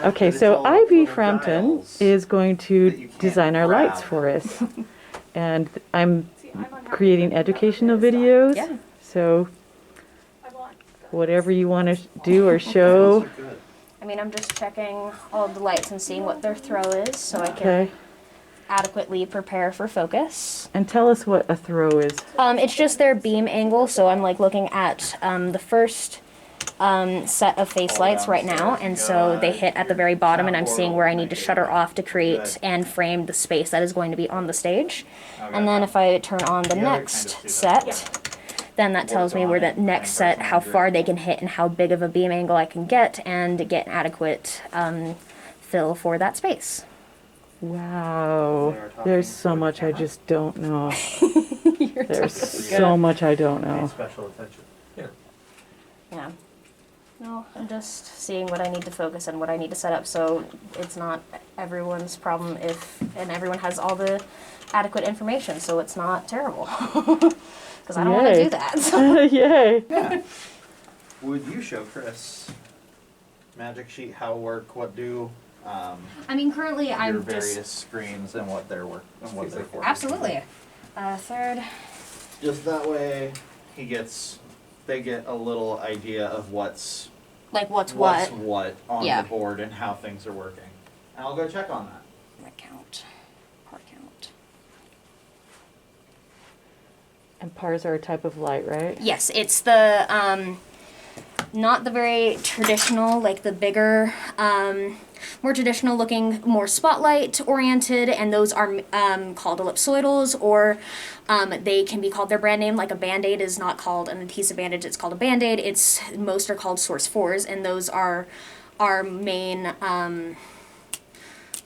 Okay, so Ivy Frampton is going to design our lights for us. And I'm creating educational videos. Yeah. So whatever you want to do or show. I mean, I'm just checking all of the lights and seeing what their throw is so I can adequately prepare for focus. And tell us what a throw is. It's just their beam angle, so I'm like looking at the first set of face lights right now, and so they hit at the very bottom, and I'm seeing where I need to shutter off to create and frame the space that is going to be on the stage. And then if I turn on the next set, then that tells me where that next set, how far they can hit and how big of a beam angle I can get and get an adequate fill for that space. Wow. There's so much I just don't know. There's so much I don't know. Special attention. Yeah. No, I'm just seeing what I need to focus and what I need to set up, so it's not everyone's problem and everyone has all the adequate information, so it's not terrible. Because I don't want to do that. So. Yay. Yeah. Would you show Chris Magic Sheet, how work, what do? I mean, currently your I'm various just screens and what they're work and what they're for. absolutely. Third. Just that way, they get a little idea of what's What's what on Yeah. the board and how things are working. And I'll go check on that. What count? Part count. And PARs are a type of light, right? Yes, it's the not the very traditional, like the bigger, more traditional looking, more spotlight oriented, and those are called ellipsoidals, or they can be called their brand name, like a Band-Aid is not called an adhesive bandage, it's called a Band-Aid. Most are called Source 4s, and those are our main,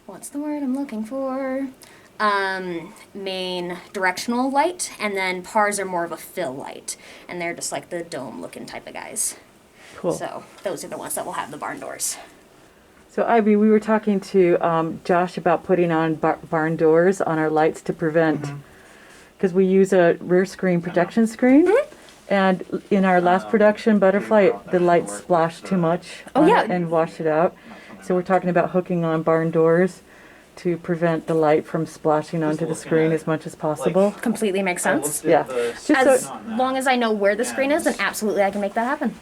what's the word I'm looking for? Main directional light, and then PARs are more of a fill light, and they're just like the dome looking type of guys. Cool. So those are the ones that will have the barn doors. So Ivy, we were talking to Josh about putting on barn doors on our lights to prevent, because we use a rear screen protection screen, and in our last production, Butterfly, the lights splashed too much on it and washed it out. So we're talking about hooking on barn doors to prevent the light from splashing onto the screen as much as possible. Completely makes sense. Yeah. As long as I know where the screen is, then absolutely I can make that happen.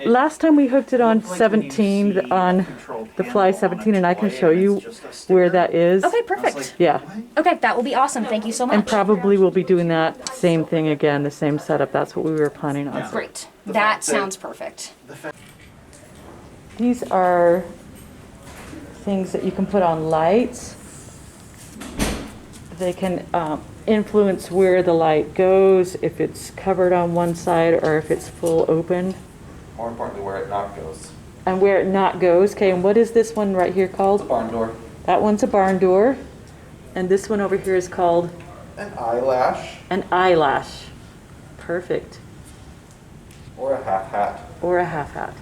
Last time we hooked it on 17, on the Fly 17, and I can show you where that is. Okay, perfect. Yeah. Okay, that will be awesome. Thank you so much. And probably we'll be doing that same thing again, the same setup. That's what we were planning on. Great. That sounds perfect. These are things that you can put on lights. They can influence where the light goes, if it's covered on one side or if it's full open. More importantly, where it not goes. And where it not goes. Okay, and what is this one right here called? Barn door. That one's a barn door. And this one over here is called? An eyelash. An eyelash. Perfect. Or a half hat. Or a half hat.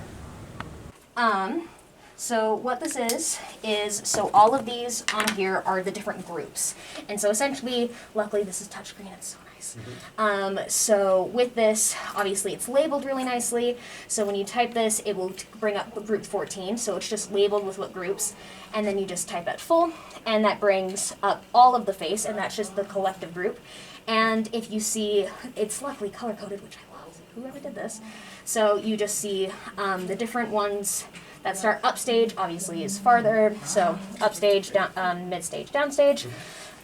So what this is, so all of these on here are the different groups. And so essentially, luckily this is touchscreen, it's so nice. So with this, obviously it's labeled really nicely. So when you type this, it will bring up group 14. So it's just labeled with what groups. And then you just type at full, and that brings up all of the face, and that's just the collective group. And if you see, it's luckily color-coded, which I love. Whoever did this. So you just see the different ones that start upstage, obviously is farther, so upstage, down, mid-stage, downstage,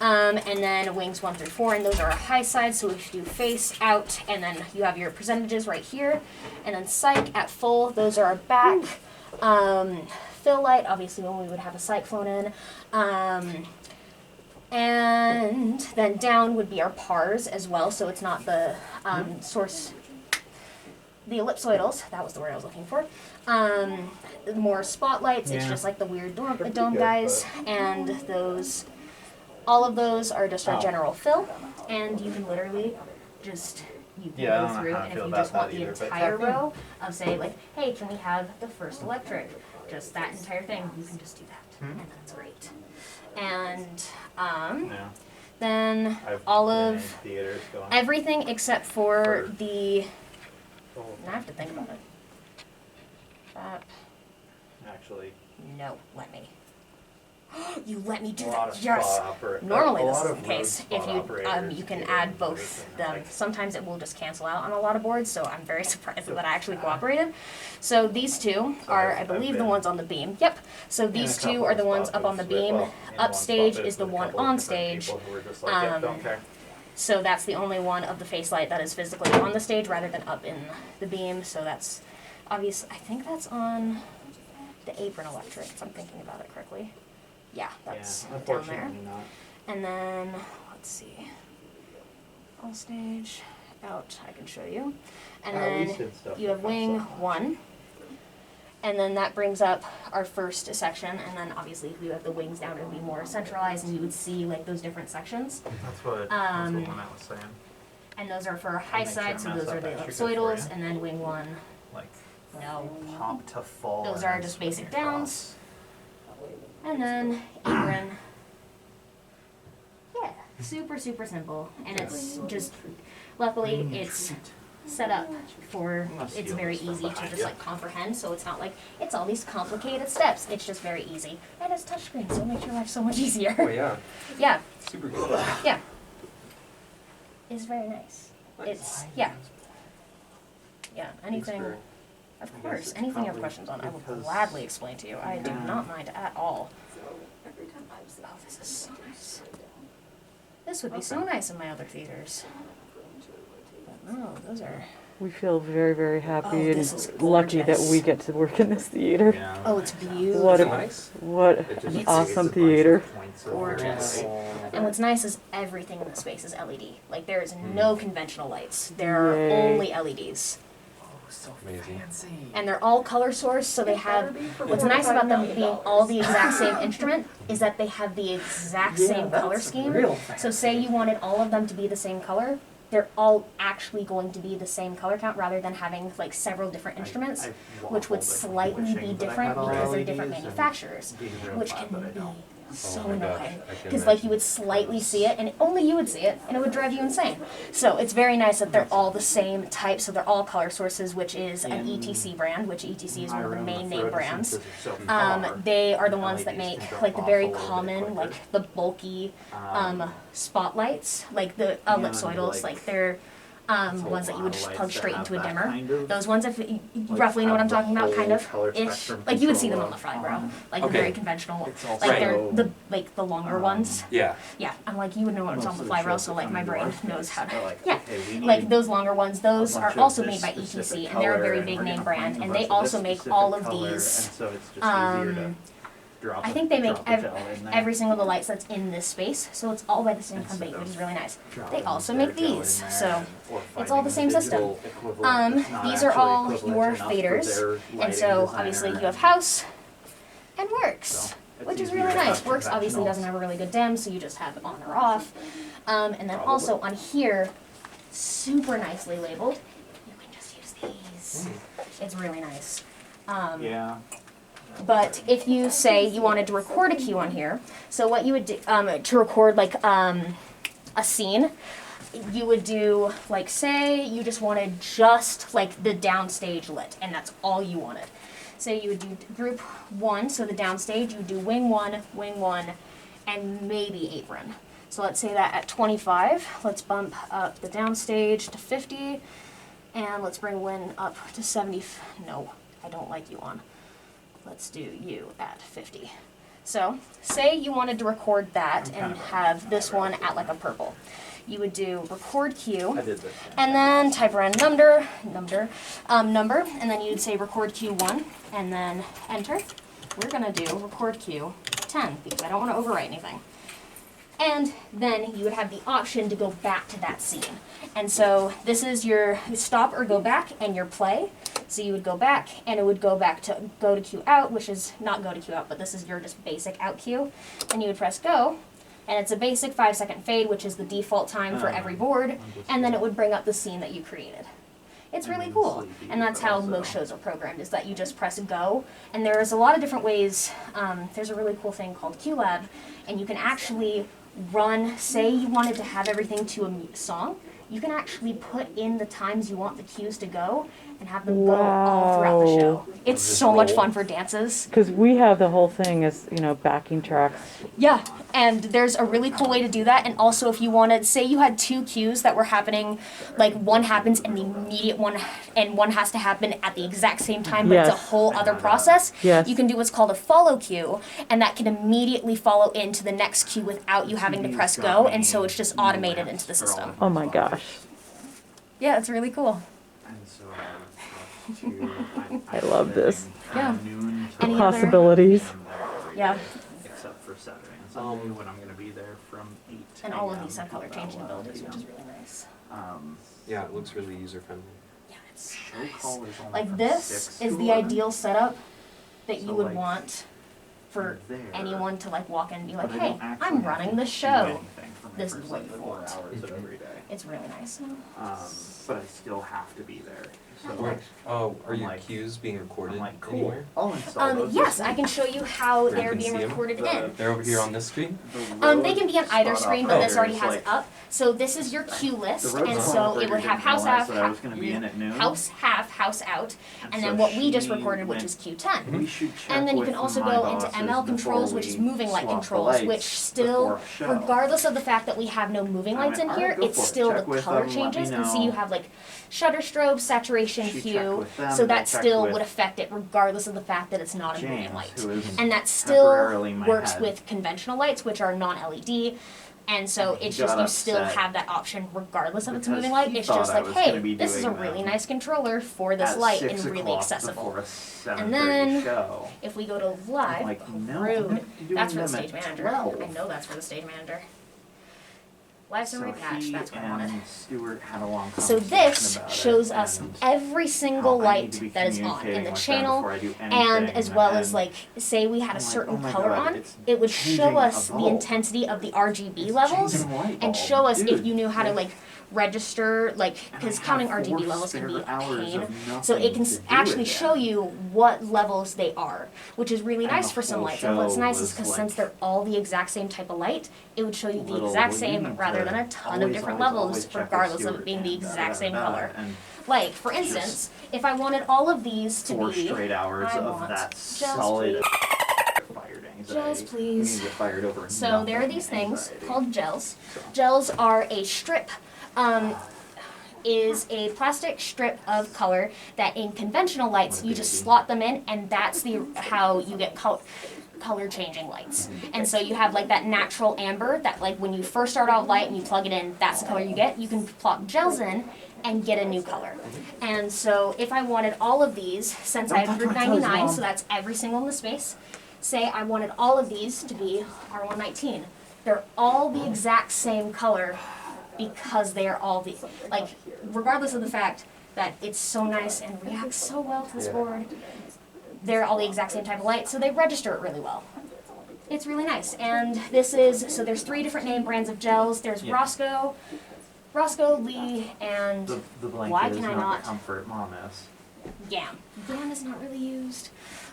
and then wings 1 through 4, and those are a high side, so if you face out, and then you have your percentages right here, and then psych at full, those are our back, fill light, obviously when we would have a psych flown in, and then down would be our PARs as well, so it's not the source, the ellipsoidals, that was the word I was looking for. More spotlights, it's just like the weird dome guys, and those, all of those are just our general fill, and you can literally just, you can go through, and if you just want the entire row of say like, hey, can we have the first electric, just that entire thing, you can just do that, and that's great. And then all of everything except for the, I have to think about it. Actually, No, let me. You let me do A lot that. of Yes. spot opera- Normally a this lot is of the case. road If spot you operators you can do add it both and them. like- Sometimes it will just cancel out on a lot of boards, so I'm very surprised that I actually cooperated. So these two are, I I've believe, the been ones on the beam. Yep. So these two are the ones up on the beam. Upstage is the one on stage. Don't care. So that's the only one of the face light that is physically on the stage rather than up in the beam. So that's obvious. I think that's on the apron electric, if I'm thinking about it correctly. Yeah, that's Yeah, down there. unfortunately not. And then, let's see, all stage, out, I can show you. And We then did stuff you have like that wing so much. 1. And then that brings up our first section. And then obviously if we have the wings down, it would be more centralized and you would see like those different sections. That's what Um, one I was saying. And those are for high make sure I side, so mess those are up the extra good for ellipsoidals. you. And then wing 1, Like no. pop to full. Those and are then just swing basic across. downs. And then apron. Yeah, super, super simple. And it's just, luckily, it's set up for, it's very easy to just like comprehend, so it's not like, it's all these complicated steps. It's just very easy. And it's touchscreen, so it makes your life so much easier. Oh yeah, Yeah, super good. yeah. It's very nice. It's, yeah. Yeah, anything, for- of I course, guess it's anything you have probably questions on, I will because- gladly explain to you. I do Yeah. not mind at all. Oh, this is so nice. This would be so nice in my other theaters. But no, those are, We feel very, very happy Oh, this is and lucky that gorgeous. we get to work in this theater. Yeah. oh, it's beautiful. What a Nice. what It just an creates awesome It's a bunch of theater. points of Gorgeous. light. And what's nice is everything in the space is LED. Like there is no conventional lights. There are Yay. only LEDs. So Amazing. fancy. And they're all color sourced, so they have, what's nice about them being all the exact same instrument is that they have the exact same color scheme. So say you wanted all of them to be the same color, they're all actually going to be the same color count rather than having like several different instruments, which would slightly be different because they're different manufacturers, which can be so Oh my gosh, annoying. I can Because like you imagine. would slightly see it, and only you would see it, and it would drive you insane. So it's very nice that they're all the same type, so they're all color sources, which is an ETC brand, which ETC is one of the main name brands. They are the ones that make like the very common, like the bulky spotlights, like the ellipsoidals, like they're ones that you would just plug straight into a dimmer. Those ones, if you roughly know what I'm talking about, kind of ish, like you would see them on the Fibro, like the Okay. very conventional, like Right. they're the longer ones. Yeah. Yeah, I'm like you would know what it's on the Fibro, so like my brain knows how to. Like, Yeah, okay, we like need those longer ones, those a are bunch of also this made by specific ETC, and they're a very color, big and we're name gonna brand, find a and bunch they of also this make specific all of color, these. and so it's just easier to drop I a- think they make drop a gel in there. every single of the lights that's in this space, so it's all by the same company, which is really nice. They also make these, so it's all the same system. These are all your faders, and so obviously you have house and works, which is really nice. Works obviously doesn't have a really good dim, so you just have on or off. And then also on here, super nicely labeled, you can just use these. It's really nice. Yeah. But if you say you wanted to record a cue on here, so what you would do to record like a scene, you would do like say you just wanted just like the downstage lit, and that's all you wanted. So you would do group 1, so the downstage, you would do wing 1, and maybe apron. So let's say that at 25, let's bump up the downstage to 50, and let's bring wing up to 70. No, I don't like you on. Let's do you at 50. So, say you wanted to record that and have this one at like a purple. You would do record cue, I did this. and then type around number, and then you'd say record cue 1, and then enter. We're gonna do record cue 10 because I don't want to overwrite anything. And then you would have the option to go back to that scene. And so this is your stop or go back and your play. So you would go back and it would go back to go to cue out, which is not go to cue out, but this is your just basic out cue. And you would press go. And it's a basic 5-second fade, which is the default time for every board. And then it would bring up the scene that you created. It's really cool. And that's how most shows are programmed, is that you just press go. And there's a lot of different ways. There's a really cool thing called QLab. And you can actually run, say you wanted to have everything to a song, you can actually put in the times you want the cues to go and have them go all throughout the show. It's Just so much roll. fun for dances. Because we have the whole thing as, you know, backing tracks. Yeah, and there's a really cool way to do that. And also, if you wanted, say you had two cues that were happening, like one happens in the immediate one, and one has to happen at the exact same time, but it's a Yes. whole other process. Yes. You can do what's called a follow cue, and that can immediately follow into the next cue without you having to press go, and so it's just automated into the system. Oh my gosh. Yeah, it's really cool. And so I was to, I love this. Yeah. Noon to Any like other- Possibilities. 10 every Yeah. day, except for Saturday and Sunday when I'm gonna be there from 8 And all of a.m. these have color to changing about abilities, 11 which is really nice. p.m. Yeah, it looks really user friendly. Yeah, it's so Show nice. call is only Like from this 6 is to the 11. ideal setup that you So, would like, want for there. anyone to like walk in and be like, But I hey, don't actually I'm have running to the do show. anything for my This is first, what like, you 4 want. hours of every day. It's really nice. But I still have to be there. So Wait, oh, are I'm your like- cues being recorded I'm like, cool. anywhere? I'll install those. Yes, this I week. can show you how Where you they're can being see 'em? recorded in. They're over here on this screen? They can be on either screen, but this already has like, it up. So this is your cue list, The road and call so operator it would have didn't house realize half, that I was gonna be in at noon. house half, house out, and then so what we just she recorded, which went- is Q10. We should check And then you with can also my go bosses into ML controls, before which is we moving light swap the controls, lights which still, before show. regardless of the fact that we have no moving I lights went, in "All right, here, go it's for it. still Check the with color them, let me changes. And see, know." you have like shutter strobe, saturation She checked hue, with them, so and I that checked still with would affect it regardless of the fact that it's not a moving James, light. who is And that still temporarily my works head. with conventional lights, which are non-LED. And so And he it's just got you still upset have that option regardless of its because moving light. he It's thought just I like, was hey, gonna be this is a doing really them nice controller for this at light 6 and really o'clock accessible. before a 7:30 And then show. if we go to live, I'm like, no, I'm rude. not doing That's for the them stage at manager. 12. I know that's for the stage manager. Live So summary patch, he that's what I and wanted. Stuart had a long So conversation this about it, shows us and every single how I need light to be that is on in communicating the with them channel, before I do and anything, as well as and like, say we had a I'm like, certain oh my color God, on, it's it would show changing us a the bulb. intensity of the RGB It's levels changing a light and bulb. show us if Dude, you knew how to like register, like, and I because have counting 4 RGB levels can be spare a hours pain. of So it nothing can to do actually with show it. you what levels they are, which is really And nice the for some whole lights. And what's show nice is was, because like, since they're all the exact same type of light, it would show you the little, exact well, you same need rather to than a ton of always, different always, levels, always check with regardless of Stuart it being the and exact same da, da, da, color. and Like, for instance, if I wanted all of these to 4 be, straight hours I of want that gels, solid please. fired anxiety. Gels, please. We need to get fired over So there are nothing these things anxiety. called gels. So. Gels are a strip, is a plastic strip of color that in conventional lights you just slot them in, and that's how you get color changing lights. And so you have like that natural amber that like when you first start out light and you plug it in, that's the color you get. You can plop gels in and get a new color. And so if I wanted all of these, since I have Don't touch my toes, $199, Mom. so that's every single in the space, say I wanted all of these to be R119. They're all the exact same color because they are all the, like, regardless of the fact that it's so nice and reacts so well to this board, they're all the exact same type of light, so they register it really well. It's really nice. And this is, so there's 3 different name brands of gels. There's Yeah. Roscoe, Lee, and The blanket why is can I not not? the comfort mom is. GAM. GAM is not really used.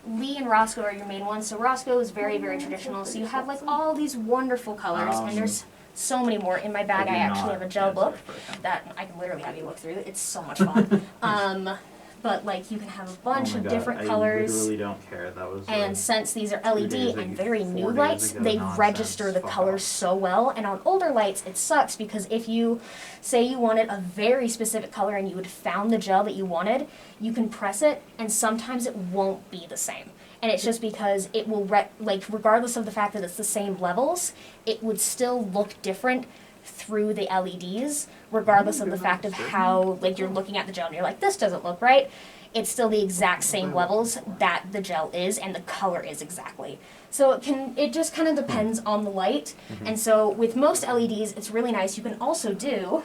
Lee and Roscoe are your main ones. So Roscoe is very, very traditional. So you have like all these wonderful colors, and there's so many more. In my bag, I actually have a gel book that I can literally have you look through. It's so much fun. But like you can have a bunch of different colors. I literally don't care. That was And since these are LED days and ago, very 4 new days lights, ago they nonsense. register the Fuck colors off. so well. And on older lights, it sucks because if you say you wanted a very specific color and you had found the gel that you wanted, you can press it and sometimes it won't be the same. And it's just because it will, like, regardless of the fact that it's the same levels, it would still look different through the LEDs, regardless of the fact of how, like, you're looking at the gel and you're like, this doesn't look right. It's still the exact same levels that the gel is and the color is exactly. So it just kind of depends on the light. And so with most LEDs, it's really nice. You can also do,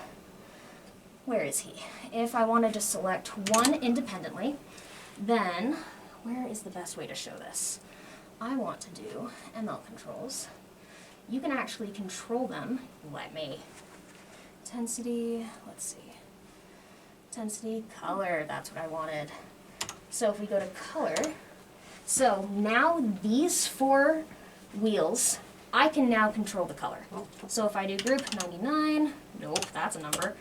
where is he? If I want to just select one independently, then where is the best way to show this? I want to do ML controls. You can actually control them. Let me. Intensity, let's see. Intensity, color, that's what I wanted. So if we go to color, so now these 4 wheels, I can now control the color. So if I do group 99, nope, that's a number.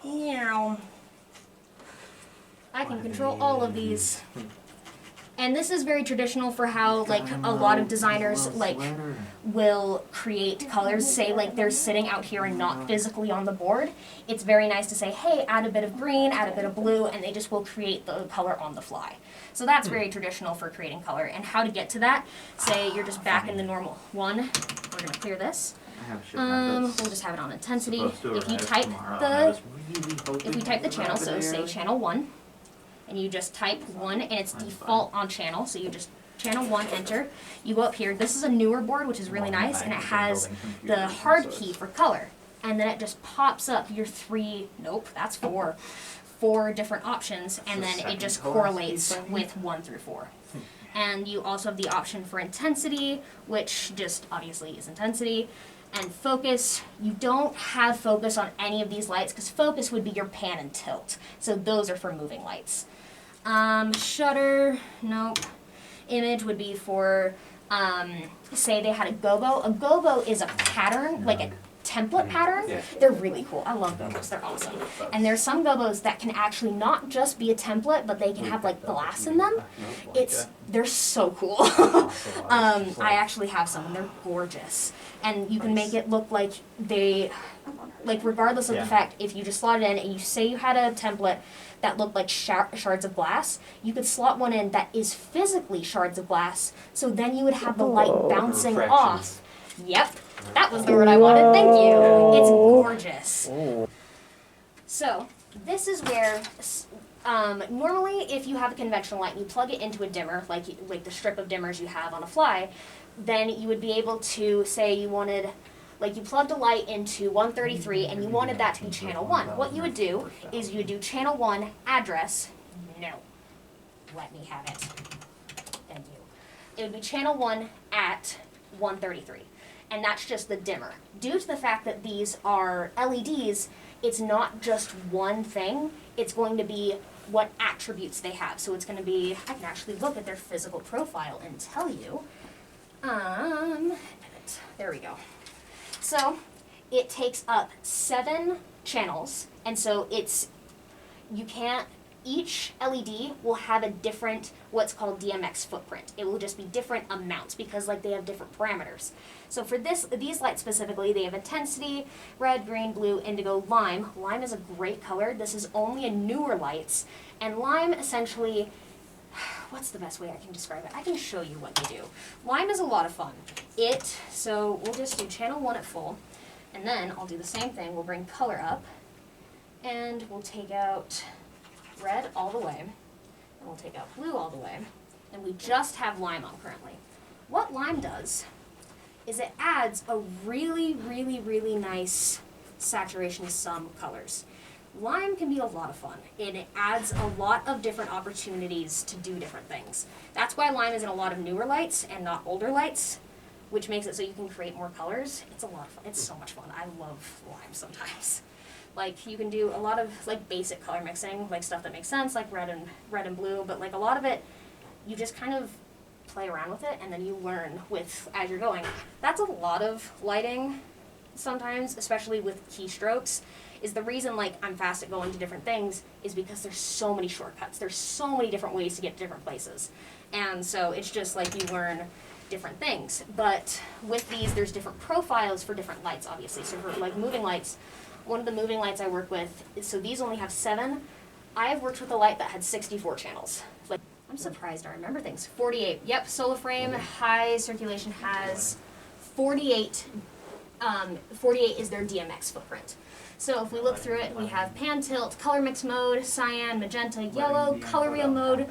I can control all of these. And this is very traditional for how like a lot of designers like will create colors. Say like they're sitting out here and not physically on the board. It's very nice to say, hey, add a bit of green, add a bit of blue, and they just will create the color on the fly. So that's very traditional for creating color. And how to get to that, say you're just back in the normal one. We're gonna clear this. We'll just have it on intensity. If you type the channel, so say channel 1, and you just type 1 and it's default on channel, so you just channel 1, enter. You go up here. This is a newer board, which is really nice, and it has the hard key for color. And then it just pops up your 4 different options, and then it just correlates with 1 through 4. And you also have the option for intensity, which just obviously is intensity. And focus, you don't have focus on any of these lights, because focus would be your pan and tilt. So those are for moving lights. Shutter, nope. Image would be for, say they had a gobo. A gobo is a pattern, like a template pattern. Yeah. They're really cool. I love gobos. They're awesome. And there's some gobos that can actually not just be a template, but they can have like glass in them. They're so cool. I actually have some, and they're gorgeous. And you can make it look like they, like regardless of the fact, if you just slot it in and you say you had a template that looked like shards of glass, you could slot one in that is physically shards of glass, so then you would have the light bouncing off. Yep, that was the word I wanted, thank you. It's gorgeous. So, this is where, normally if you have a conventional light and you plug it into a dimmer, like the strip of dimmers you have on a fly, then you would be able to say you wanted, like you plugged a light into 133 and you wanted that to be channel 1. What you would do is you would do channel 1 address, no, let me have it, thank you. It would be channel 1 at 133, and that's just the dimmer. Due to the fact that these are LEDs, it's not just one thing, it's going to be what attributes they have. So it's going to be, I can actually look at their physical profile and tell you. There we go. So it takes up 7 channels, and so each LED will have a different, what's called DMX footprint. It will just be different amounts because like they have different parameters. So for these lights specifically, they have intensity, red, green, blue, indigo, lime. Lime is a great color. This is only in newer lights, and lime essentially, what's the best way I can describe it? I can show you what they do. Lime is a lot of fun. So we'll just do channel 1 at full, and then I'll do the same thing. We'll bring color up, and we'll take out red all the way, and we'll take out blue all the way, and we just have lime on currently. What lime does is it adds a really, really, really nice saturation to some colors. Lime can be a lot of fun, and it adds a lot of different opportunities to do different things. That's why lime is in a lot of newer lights and not older lights, which makes it so you can create more colors. It's a lot of fun. It's so much fun. I love lime sometimes. Like you can do a lot of like basic color mixing, like stuff that makes sense, like red and blue, but like a lot of it, you just kind of play around with it and then you learn as you're going. That's a lot of lighting sometimes, especially with keystrokes. Is the reason like I'm fast at going to different things is because there's so many shortcuts. There's so many different ways to get to different places. And so it's just like you learn different things. But with these, there's different profiles for different lights, obviously. So for like moving lights, one of the moving lights I work with, so these only have 7. I have worked with a light that had 64 channels. Like, I'm surprised I remember things. 48, yep, solar frame, high circulation has 48. 48 is their DMX footprint. So if we look through it, we have pan tilt, color mix mode, cyan, magenta, yellow, color wheel mode,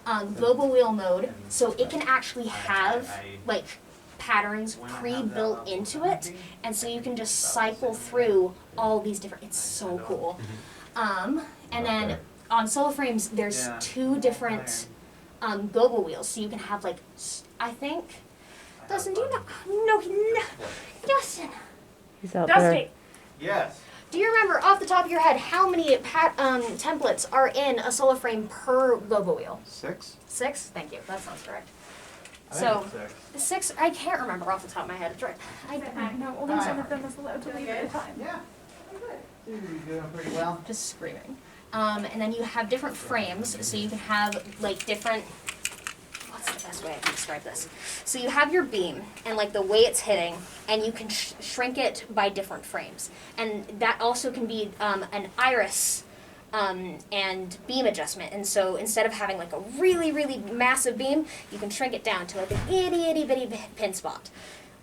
Gobo wheel mode. So it can actually have like patterns pre-built into it, and so you can just cycle through all these different. It's so cool. And then on solar frames, there's 2 different Gobo wheels, so you can have like I think. Dustin, do you know? No, Dustin. He's out Dustin. there. Yes. Do you remember off the top of your head how many templates are in a solar frame per Gobo wheel? 6? 6? Thank you. That sounds correct. So, 6, I can't remember off the top of my head. It's right. No, only one of them is allowed to leave at a time. Yeah. You're doing pretty well. Just screaming. And then you have different frames, so you can have like different, what's the best way I can describe this? So you have your beam and like the way it's hitting, and you can shrink it by different frames. And that also can be an iris and beam adjustment. And so instead of having like a really, really massive beam, you can shrink it down to like an itty bitty pin spot.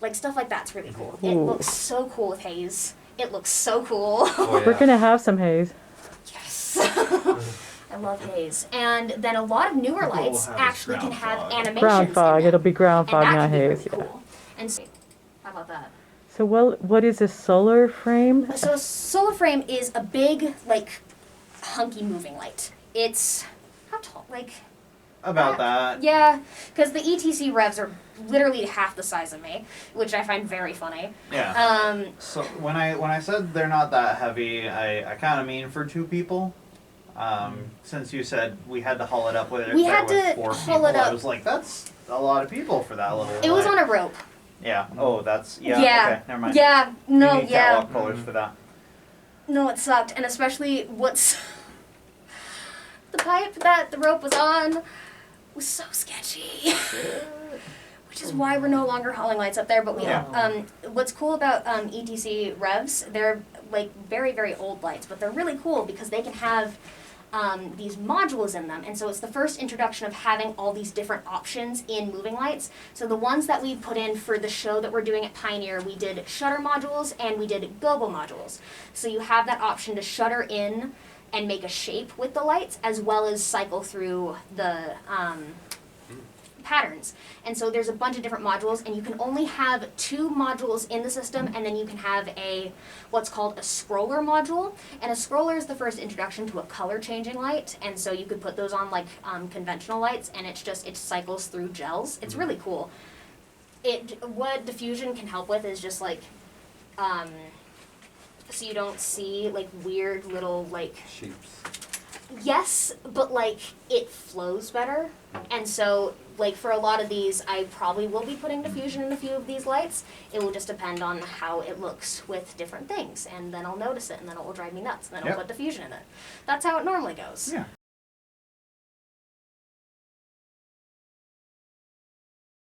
Like stuff like that's really cool. It Ooh. looks so cool with haze. It looks so cool. Oh, yeah. We're gonna have some haze. Yes. I love haze. And then a lot of newer What we'll lights have is actually can ground have fog. animations Ground fog. in them. It'll be ground fog, And that not can be haze. really Yeah. cool. And so, how about that? So what is a solar frame? So a solar frame is a big, like, hunky moving light. It's, how tall? Like, About that. yeah, because the ETC revs are literally half the size of me, which I find very funny. Yeah. So when I said they're not that heavy, I kind of mean for two people. Since you said we had to haul it up with We there had with to 4 haul people, it up. I was like, that's a lot of people for that little. It was light. on a rope. Yeah. Oh, that's yeah. Yeah. Okay. Never mind. Yeah, no, You need yeah. catwalk pullers for that. No, it sucked, and especially what's the pipe that the rope was on was so sketchy. Which is why we're no longer hauling lights up there. But we, Yeah. what's cool about ETC revs? They're like very, very old lights, but they're really cool because they can have these modules in them, and so it's the first introduction of having all these different options in moving lights. So the ones that we put in for the show that we're doing at Pioneer, we did shutter modules and we did Gobo modules. So you have that option to shutter in and make a shape with the lights, as well as cycle through the patterns. And so there's a bunch of different modules, and you can only have 2 modules in the system, and then you can have a what's called a scroller module. And a scroller is the first introduction to a color changing light, and so you could put those on like conventional lights, and it cycles through gels. It's really cool. What diffusion can help with is just like so you don't see like weird little like Shapes. yes, but like it flows better. And so like for a lot of these, I probably will be putting diffusion in a few of these lights. It will just depend on how it looks with different things, and then I'll notice it, and then it will drive me nuts, and then I'll Yep. put diffusion in it. That's how it normally goes. Yeah.